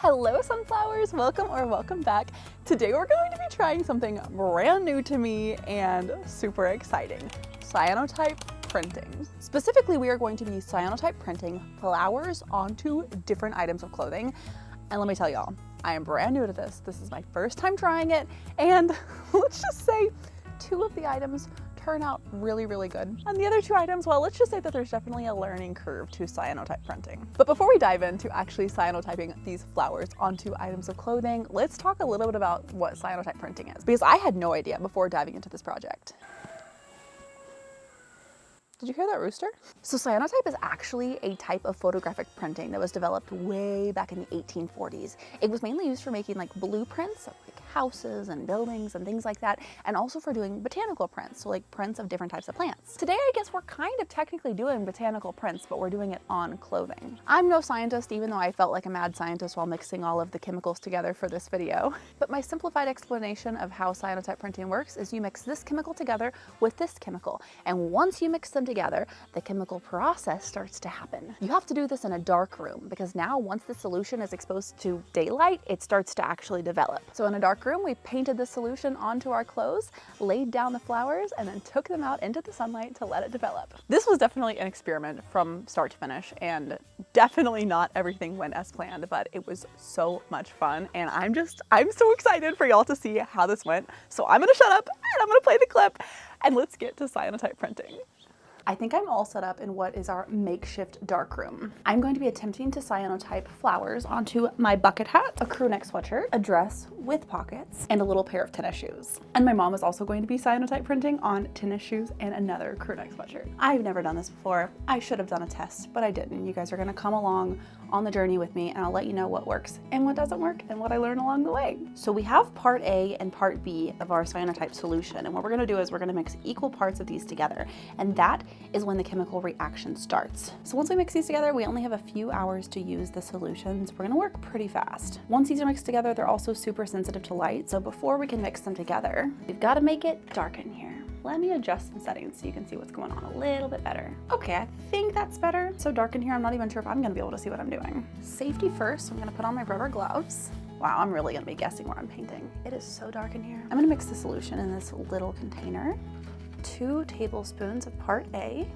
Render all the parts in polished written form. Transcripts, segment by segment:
Hello sunflowers, welcome back. Today we're going to be trying something brand new to me and super exciting, cyanotype printing. Specifically, we are going to be cyanotype printing flowers onto different items of clothing. And let me tell y'all, I am brand new to this. This is my first time trying it, and let's just say 2 of the items turn out really good. And the other 2 items, well, let's just say that there's definitely a learning curve to cyanotype printing. But before we dive into actually cyanotyping these flowers onto items of clothing, let's talk a little bit about what cyanotype printing is, because I had no idea before diving into this project. Did you hear that rooster? So cyanotype is actually a type of photographic printing that was developed way back in the 1840s. It was mainly used for making like blueprints of like houses and buildings and things like that, and also for doing botanical prints, so like prints of different types of plants. Today, I guess we're kind of technically doing botanical prints, but we're doing it on clothing. I'm no scientist, even though I felt like a mad scientist while mixing all of the chemicals together for this video. But my simplified explanation of how cyanotype printing works is you mix this chemical together with this chemical, and once you mix them together, the chemical process starts to happen. You have to do this in a dark room, because now once the solution is exposed to daylight, it starts to actually develop. So in a dark room, we painted the solution onto our clothes, laid down the flowers, and then took them out into the sunlight to let it develop. This was definitely an experiment from start to finish, and definitely not everything went as planned, but it was so much fun, and I'm so excited for y'all to see how this went. So I'm gonna shut up and I'm gonna play the clip, and let's get to cyanotype printing. I think I'm all set up in what is our makeshift darkroom. I'm going to be attempting to cyanotype flowers onto my bucket hat, a crew neck sweatshirt, a dress with pockets, and a little pair of tennis shoes. And my mom is also going to be cyanotype printing on tennis shoes and another crew neck sweatshirt. I've never done this before. I should have done a test, but I didn't. You guys are gonna come along on the journey with me, and I'll let you know what works and what doesn't work and what I learn along the way. So we have part A and part B of our cyanotype solution, and what we're gonna do is we're gonna mix equal parts of these together, and that is when the chemical reaction starts. So once we mix these together, we only have a few hours to use the solutions. We're gonna work pretty fast. Once these are mixed together, they're also super sensitive to light, so before we can mix them together, we've gotta make it dark in here. Let me adjust some settings so you can see what's going on a little bit better. Okay, I think that's better. So dark in here, I'm not even sure if I'm gonna be able to see what I'm doing. Safety first, I'm gonna put on my rubber gloves. Wow, I'm really gonna be guessing where I'm painting. It is so dark in here. I'm gonna mix the solution in this little container. 2 tablespoons of part A,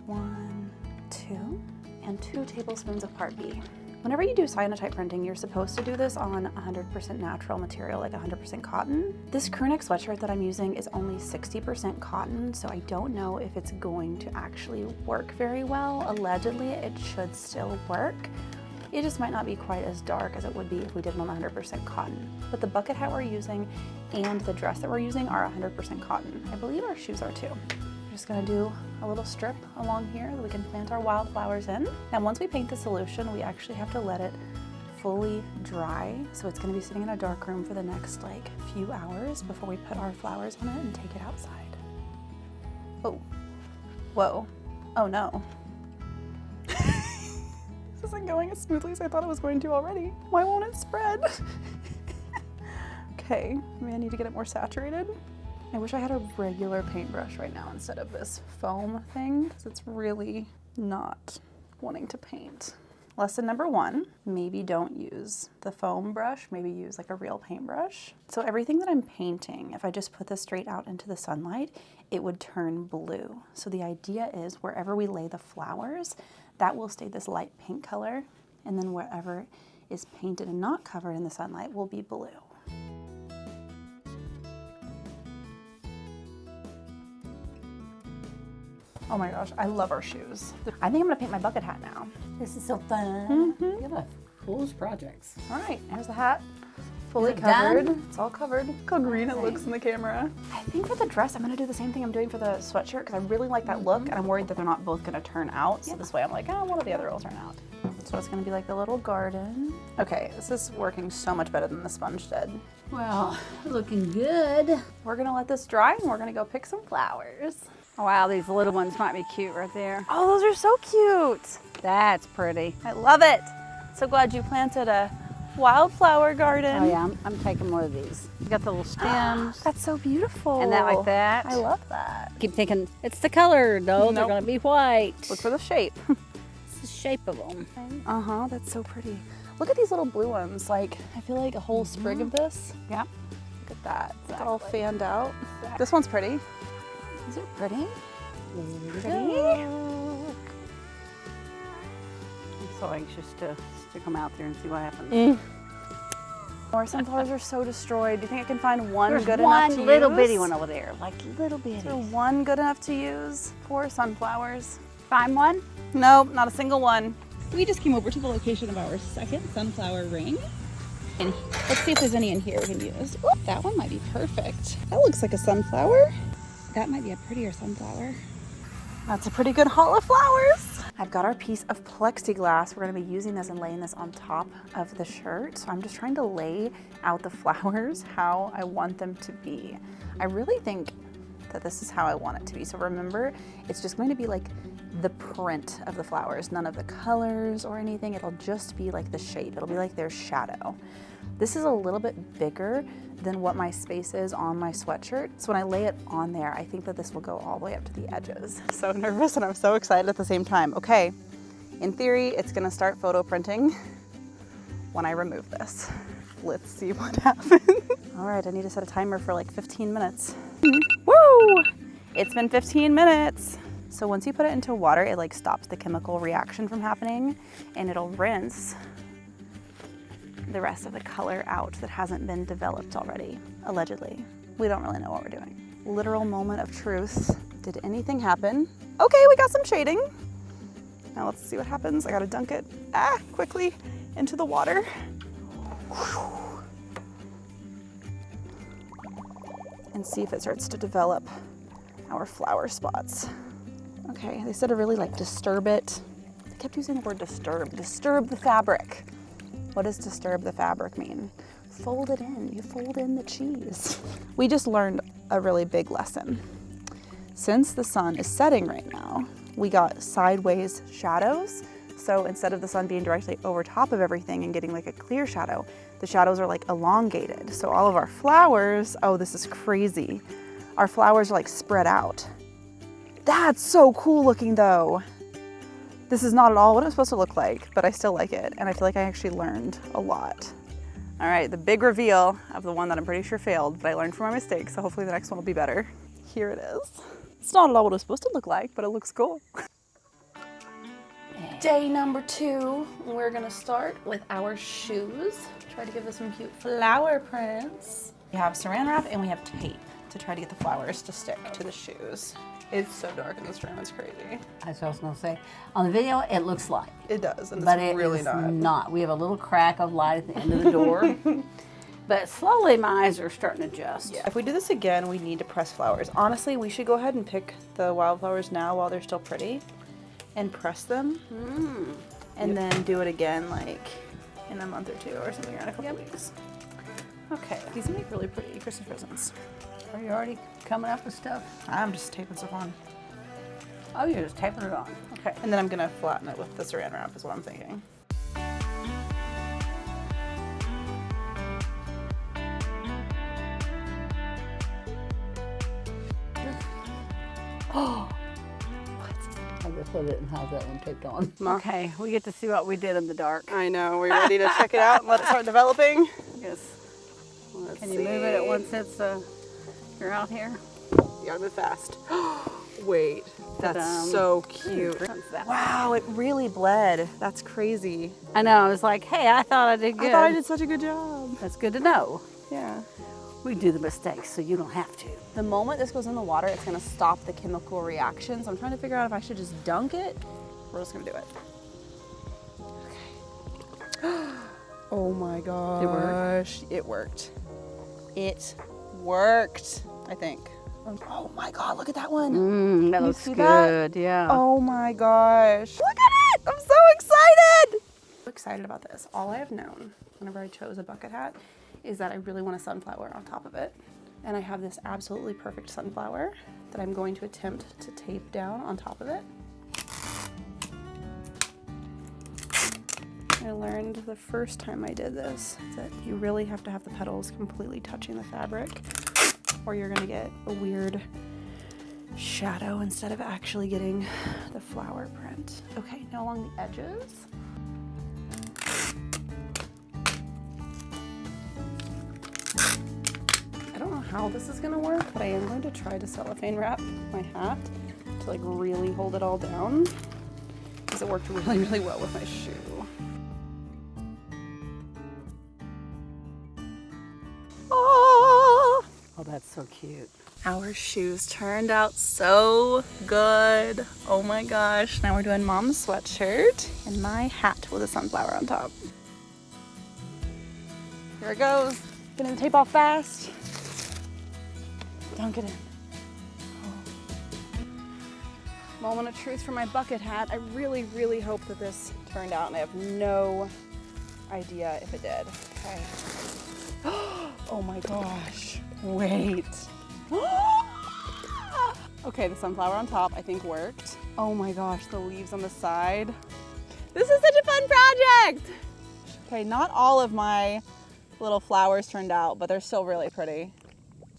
1, 2, and 2 tablespoons of part B. Whenever you do cyanotype printing, you're supposed to do this on 100% natural material, like 100% cotton. This crew neck sweatshirt that I'm using is only 60% cotton, so I don't know if it's going to actually work very well. Allegedly, it should still work. It just might not be quite as dark as it would be if we did it on 100% cotton. But the bucket hat we're using and the dress that we're using are 100% cotton. I believe our shoes are too. We're just gonna do a little strip along here that we can plant our wildflowers in. Now, once we paint the solution, we actually have to let it fully dry. So it's gonna be sitting in a dark room for the next like few hours before we put our flowers on it and take it outside. Oh, whoa, oh no. This isn't going as smoothly as I thought it was going to already. Why won't it spread? Okay, maybe I need to get it more saturated. I wish I had a regular paintbrush right now instead of this foam thing, because it's really not wanting to paint. Lesson number 1, maybe don't use the foam brush, maybe use like a real paintbrush. So everything that I'm painting, if I just put this straight out into the sunlight, it would turn blue. So the idea is wherever we lay the flowers, that will stay this light pink color, and then wherever is painted and not covered in the sunlight will be blue. Oh my gosh, I love our shoes. I think I'm gonna paint my bucket hat now. This is so fun. You have the coolest projects. All right, here's the hat. Fully covered. It's all covered. Look how green it looks in the camera. I think for the dress, I'm gonna do the same thing I'm doing for the sweatshirt, because I really like that look, and I'm worried that they're not both gonna turn out. So this way I'm like, oh, one of the other will turn out. So it's gonna be like the little garden. Okay, this is working so much better than the sponge did. Well, looking good. We're gonna let this dry, and we're gonna go pick some flowers. Oh, wow, these little ones might be cute right there. Oh, those are so cute. That's pretty. I love it. So glad you planted a wildflower garden. Oh yeah, I'm taking one of these. You got the little stems. That's so beautiful. And that like that. I love that. Keep thinking, it's the color. No, Nope. they're gonna be white. Look for the shape. It's the shape of them. Uh-huh, that's so pretty. Look at these little blue ones. Like, I feel like a whole sprig of this. Yep. Look at that. It's Exactly. all fanned out. This one's pretty. Is it pretty? Pretty. I'm so anxious to stick them out there and see what happens. Our sunflowers are so destroyed. Do you think I can find one There's good one enough to little use? bitty one over there, like little bitty. Is there one good enough to use? Poor sunflowers. Find one? Nope, not a single one. We just came over to the location of our second sunflower ring. And let's see if there's any in here we can use. Oh, that one might be perfect. That looks like a sunflower. That might be a prettier sunflower. That's a pretty good haul of flowers. I've got our piece of plexiglass. We're gonna be using this and laying this on top of the shirt. So I'm just trying to lay out the flowers how I want them to be. I really think that this is how I want it to be. So remember, it's just going to be like the print of the flowers, none of the colors or anything. It'll just be like the shape. It'll be like their shadow. This is a little bit bigger than what my space is on my sweatshirt. So when I lay it on there, I think that this will go all the way up to the edges. So nervous and I'm so excited at the same time. Okay, in theory, it's gonna start photo printing when I remove this. Let's see what happens. All right, I need to set a timer for like 15 minutes. Woo! It's been 15 minutes. So once you put it into water, it like stops the chemical reaction from happening and it'll rinse the rest of the color out that hasn't been developed already, allegedly. We don't really know what we're doing. Literal moment of truth. Did anything happen? Okay, we got some shading. Now let's see what happens. I gotta dunk it quickly into the water. And see if it starts to develop our flower spots. Okay, they said to really like disturb it. They kept using the word disturb. Disturb the fabric. What does disturb the fabric mean? Fold it in. You fold in the cheese. We just learned a really big lesson. Since the sun is setting right now, we got sideways shadows. So instead of the sun being directly over top of everything and getting like a clear shadow, the shadows are like elongated. So all of our flowers, oh, this is crazy. Our flowers are like spread out. That's so cool looking though. This is not at all what it's supposed to look like, but I still like it. And I feel like I actually learned a lot. All right, the big reveal of the one that I'm pretty sure failed, but I learned from my mistakes, so hopefully the next one will be better. Here it is. It's not at all what it's supposed to look like, but it looks cool. Day number 2, we're gonna start with our shoes. Try to give this some cute flower prints. We have saran wrap and we have tape to try to get the flowers to stick to the shoes. It's so dark in this room, it's crazy. That's what I was gonna say. On the video, it looks like. It does, and But it's it really is not. not. We have a little crack of light at the end of the door. But slowly my eyes are starting to adjust. Yeah. If we do this again, we need to press flowers. Honestly, we should go ahead and pick the wildflowers now while they're still pretty and press them. And then do it again like in a month or 2 or something, or in a couple weeks. Okay, these make really pretty Christmas presents. Are you already coming up with stuff? I'm just taping stuff on. Oh, you're just taping it on. Okay. And then I'm gonna flatten it with the saran wrap is what I'm thinking. I just put it and how's that one taped on? Okay, we get to see what we did in the dark. I know, we're ready to check it out and let it start developing. Yes. Let's Can you move it at once it's you're out here? You gotta move fast. Wait, that's Ta-dam. so cute. Wow, it really bled. That's crazy. I know, I was like, hey, I thought I did good. I thought I did such a good job. That's good to know. Yeah. We do the mistakes so you don't have to. The moment this goes in the water, it's gonna stop the chemical reaction. So I'm trying to figure out if I should just dunk it. We're just gonna do it. Okay. Oh my gosh. It worked. It worked, I think. Oh my God, look at that one. That You looks see good, that? yeah. Oh my gosh. Look at it! I'm so excited! I'm excited about this. All I have known whenever I chose a bucket hat is that I really want a sunflower on top of it. And I have this absolutely perfect sunflower that I'm going to attempt to tape down on top of it. I learned the first time I did this that you really have to have the petals completely touching the fabric or you're gonna get a weird shadow instead of actually getting the flower print. Okay, now along the edges. how this is gonna work, but I am going to try to cellophane wrap my hat to like really hold it all down, because it worked really, really well with my shoe. Oh, that's so cute. our shoes turned out so good. Oh my gosh. Now we're doing mom's sweatshirt and my hat with a sunflower on top. Here it goes. Getting the tape off fast. Dunk it in. Oh. Moment of truth for my bucket hat. I really, really hope that this turned out, and I have no idea if it did. Okay. Oh my gosh. Wait. Okay, the sunflower on top I think worked. Oh my gosh, the leaves on the side. This is such a fun project! Okay, not all of my little flowers turned out, but they're still really pretty.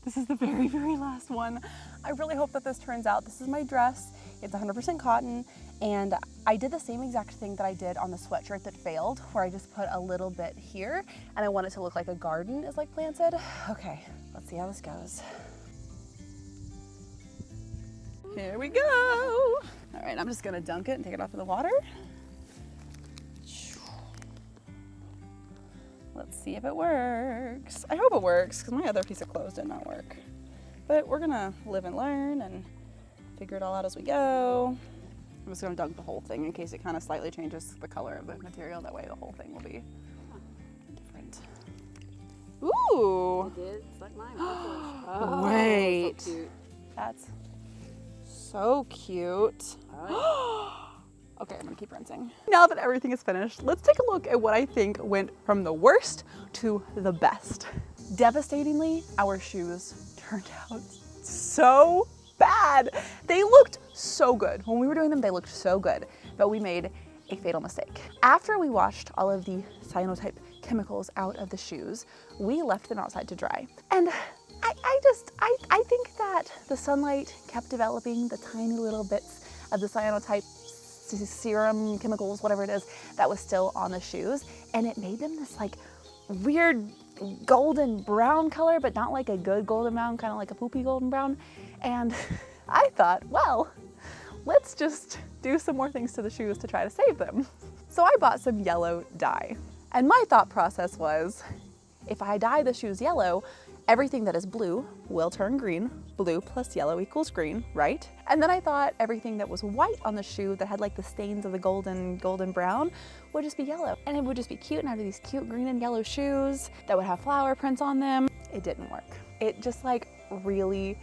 This is the very, very last one. I really hope that this turns out. This is my dress. It's 100% cotton, and I did the same exact thing that I did on the sweatshirt that failed, where I just put a little bit here, and I want it to look like a garden is like planted. Okay, let's see how this goes. Here we go. All right, I'm just gonna dunk it and take it off of the water. Let's see if it works. I hope it works, because my other piece of clothes did not work. But we're gonna live and learn and figure it all out as we go. I'm just gonna dunk the whole thing in case it kind of slightly changes the color of the material. That way the whole thing will be different. Ooh! It did. It's like mine. Oh, wait. So cute. That's so cute. Oh, Okay, I'm gonna keep rinsing. Now that everything is finished, let's take a look at what I think went from the worst to the best. Devastatingly, our shoes turned out so bad. They looked so good. When we were doing them, they looked so good, but we made a fatal mistake. After we washed all of the cyanotype chemicals out of the shoes, we left them outside to dry. And I think that the sunlight kept developing the tiny little bits of the cyanotype serum chemicals, whatever it is, that was still on the shoes, and it made them this like weird golden brown color, but not like a good golden brown, kind of like a poopy golden brown. And I thought, well, let's just do some more things to the shoes to try to save them. So I bought some yellow dye, and my thought process was, if I dye the shoes yellow, everything that is blue will turn green. Blue plus yellow equals green, right? And then I thought everything that was white on the shoe that had like the stains of the golden brown would just be yellow. And it would just be cute and have these cute green and yellow shoes that would have flower prints on them. It didn't work. It just like really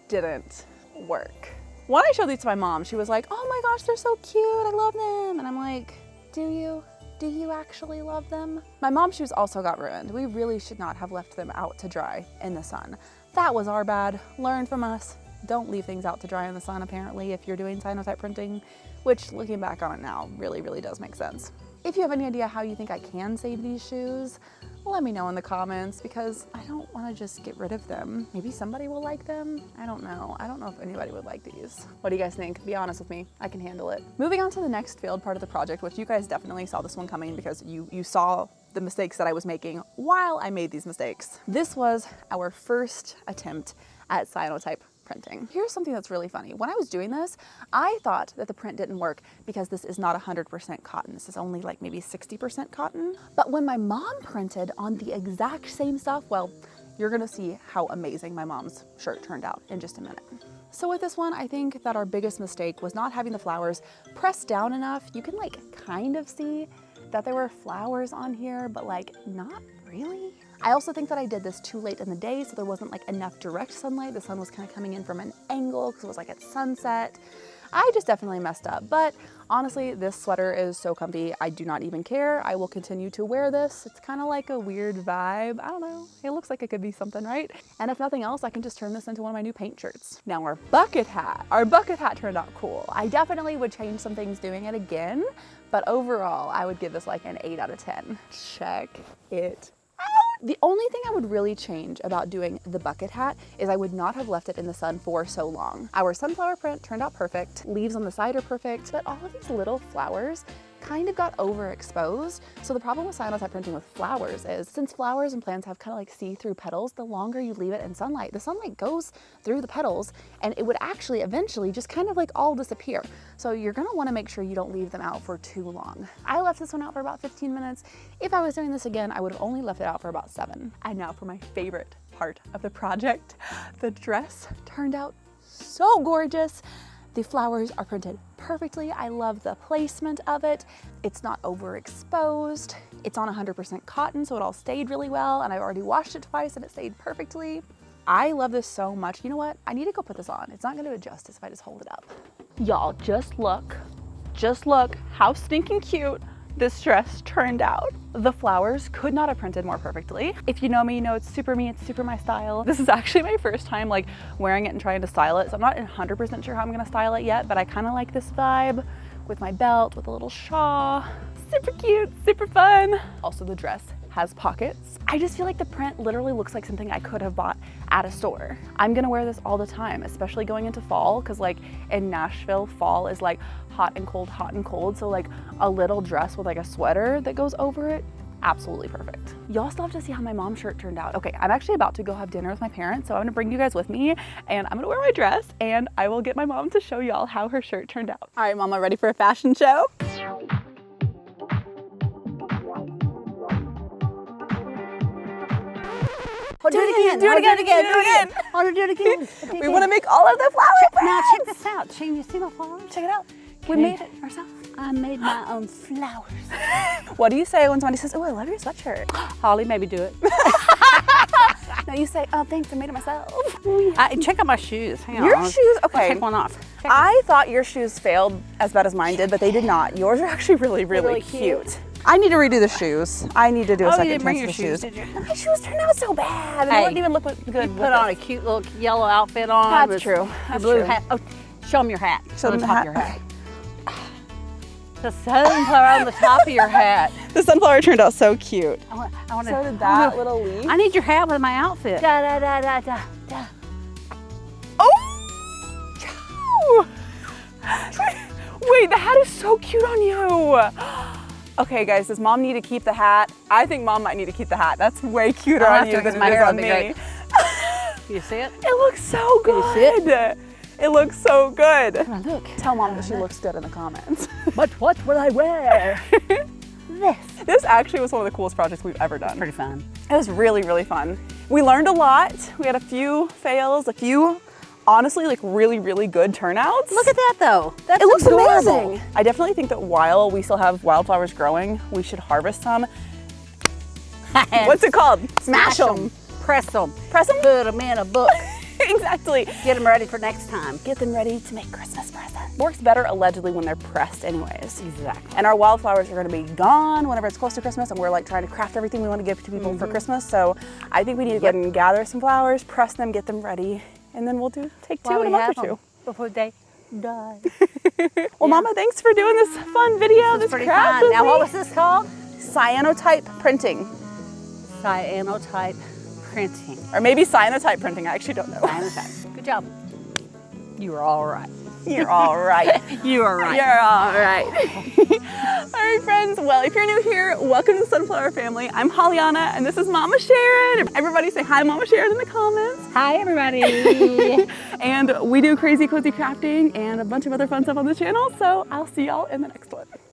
didn't work. When I showed these to my mom, she was like, oh my gosh, they're so cute, I love them. And I'm like, do you? Do you actually love them? My mom's shoes also got ruined. We really should not have left them out to dry in the sun. That was our bad. Learn from us. Don't leave things out to dry in the sun, apparently, if you're doing cyanotype printing, which looking back on it now really, really does make sense. If you have any idea how you think I can save these shoes, let me know in the comments, because I don't want to just get rid of them. Maybe somebody will like them. I don't know. I don't know if anybody would like these. What do you guys think? Be honest with me. I can handle it. Moving on to the next failed part of the project, which you guys definitely saw this one coming because you saw the mistakes that I was making while I made these mistakes. This was our first attempt at cyanotype printing. Here's something that's really funny. When I was doing this, I thought that the print didn't work because this is not 100% cotton. This is only like maybe 60% cotton. But when my mom printed on the exact same stuff, well, you're gonna see how amazing my mom's shirt turned out in just a minute. So with this one, I think that our biggest mistake was not having the flowers pressed down enough. You can like kind of see that there were flowers on here, but like not really. I also think that I did this too late in the day, so there wasn't like enough direct sunlight. The sun was kind of coming in from an angle because it was like at sunset. I just definitely messed up, but honestly, this sweater is so comfy. I do not even care. I will continue to wear this. It's kind of like a weird vibe. I don't know. It looks like it could be something, right? And if nothing else, I can just turn this into one of my new paint shirts. Now our bucket hat. Our bucket hat turned out cool. I definitely would change some things doing it again, but overall, I would give this like an 8 out of 10. Check it out. The only thing I would really change about doing the bucket hat is I would not have left it in the sun for so long. Our sunflower print turned out perfect. Leaves on the side are perfect, but all of these little flowers kind of got overexposed. So the problem with cyanotype printing with flowers is, since flowers and plants have kind of like see-through petals, the longer you leave it in sunlight, the sunlight goes through the petals and it would actually eventually just kind of like all disappear. So you're gonna wanna make sure you don't leave them out for too long. I left this one out for about 15 minutes. If I was doing this again, I would have only left it out for about 7. And now for my favorite part of the project. The dress turned out so gorgeous. The flowers are printed perfectly. I love the placement of it. It's not overexposed. It's on 100% cotton, so it all stayed really well, and I've already washed it twice and it stayed perfectly. I love this so much. You know what? I need to go put this on. It's not gonna do it justice if I just hold it up. Y'all, just look how stinking cute this dress turned out. The flowers could not have printed more perfectly. If you know me, you know it's super me, it's super my style. This is actually my first time like wearing it and trying to style it, so I'm not 100% sure how I'm gonna style it yet, but I kind of like this vibe with my belt, with a little shawl. Super cute, super fun. Also, the dress has pockets. I just feel like the print literally looks like something I could have bought at a store. I'm gonna wear this all the time, especially going into fall, because like in Nashville, fall is like hot and cold, so like a little dress with like a sweater that goes over it, absolutely perfect. Y'all still have to see how my mom's shirt turned out. Okay, I'm actually about to go have dinner with my parents, so I'm gonna bring you guys with me, and I'm gonna wear my dress, and I will get my mom to show y'all how her shirt turned out. All right, Mama, ready for a fashion show? Do it again. I want to do it again. We want to make all of the flower prints. Now check this out. Can you see my flowers? Check it out. We made it ourselves. I made my own flowers. What do you say when somebody says, oh, I love your sweatshirt? Holly, maybe do it. No, you say, oh, thanks, I made it myself. Check out my shoes. Hang on. Your shoes, okay. I'll take one off. I thought your shoes failed as bad as mine did, but they did not. Yours are actually really cute. I need to redo the shoes. I need to do a second you didn't bring chance your with the shoes, did you? My shoes turned out so bad. They Hey, wouldn't even look good. You put on a cute little yellow outfit on. That's with true. your That's blue true. hat. Oh, show them your hat. Show them the top hat. of your hat. The sunflower on the top of your hat. The sunflower turned out so cute. I want So did that little leaf. I need your hat with my outfit. Da, da, da, da, da, da. Oh! Wait, the hat is so cute on you. Okay, guys, does Mom need to keep the hat? I think Mom might need to keep the hat. That's way cuter on you than it is on me. You see it? It looks so good. Can you see it? It looks so good. Oh, look. Tell Mom that she looks good in the comments. But what will I wear? This actually was one of the coolest projects we've ever done. Pretty fun. It was really fun. We learned a lot. We had a few fails, a few honestly like really good turnouts. Look at that though. That's it looks adorable. amazing. I definitely think that while we still have wildflowers growing, we should harvest some. What's it called? Smash them. Press them. Press them? Put them in a book. Exactly. Get them ready for next time. Get them ready to make Christmas presents. Works better allegedly when they're pressed anyways. Exactly. And our wildflowers are gonna be gone whenever it's close to Christmas, and we're like trying to craft everything we want to give to people for Christmas. So I think we need to go ahead and gather some flowers, press them, get them ready, and then we'll do take two in a month or two. Before they die. Well, Mama, thanks for doing this fun video, this pretty craft fun. with Now, me. what was this called? Cyanotype printing. Cyanotype printing. Or maybe cyanotype printing, I actually don't know. Cyanotype. Good job. You were all right. You're all right. You are right. You're all right. All right, friends. Well, if you're new here, welcome to the Sunflower family. I'm Hollyana, and this is Mama Sharon. Everybody say hi, Mama Sharon, in the comments. Hi, everybody. And we do crazy cozy crafting and a bunch of other fun stuff on the channel, so I'll see y'all in the next one.